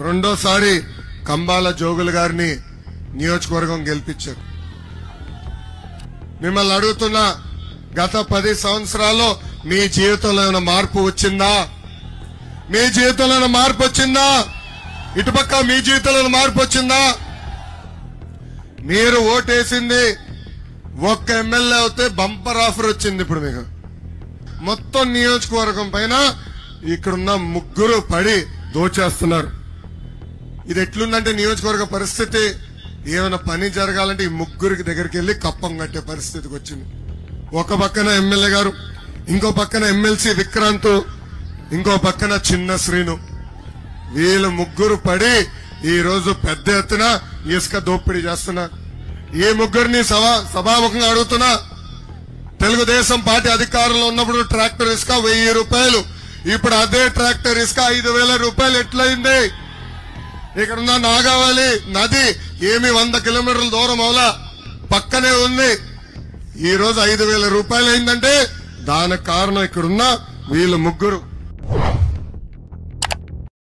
రెండోసారి కంబాల జోగులు గారిని నియోజకవర్గం గెలిపించారు. మిమ్మల్ని అడుగుతున్నా, గత 10 సంవత్సరాల్లో మీ జీవితంలో ఏమైనా మార్పు వచ్చిందా? మీ జీవితంలో ఏమైనా మార్పు వచ్చిందా? ఇటుపక్క మీ జీవితంలో మార్పు వచ్చిందా? మీరు ఓటేసింది ఒక్క ఎమ్మెల్యే అవుతే బంపర్ ఆఫర్ వచ్చింది. ఇప్పుడు మీకు మొత్తం నియోజకవర్గం పైన ఇక్కడున్న ముగ్గురు పడి దోచేస్తున్నారు. ఇది ఎట్లుందంటే నియోజకవర్గ పరిస్థితి, ఏమైనా పని జరగాలంటే ఈ ముగ్గురికి దగ్గరికి వెళ్లి కప్పం కట్టే పరిస్థితికి వచ్చింది. ఒక పక్కన ఎమ్మెల్యే గారు, ఇంకో పక్కన ఎమ్మెల్సీ విక్రాంత్, ఇంకో పక్కన చిన్న శ్రీను. వీళ్ళు ముగ్గురు పడి ఈ రోజు పెద్ద ఎత్తున ఇసుక దోపిడీ చేస్తున్నారు. ఈ ముగ్గురిని సభాముఖంగా అడుగుతున్నా, తెలుగుదేశం పార్టీ అధికారంలో ఉన్నప్పుడు ట్రాక్టర్ ఇసుక 1000 రూపాయలు, ఇప్పుడు అదే ట్రాక్టర్ ఇసుక 5000 రూపాయలు ఎట్లయింది? ఇక్కడున్న నాగావళి నది ఏమి 100 కిలోమీటర్ల దూరం అవులా, పక్కనే ఉంది. ఈ రోజు 5000 రూపాయలు అయిందంటే దానికి కారణం ఇక్కడున్న వీళ్ళు ముగ్గురు.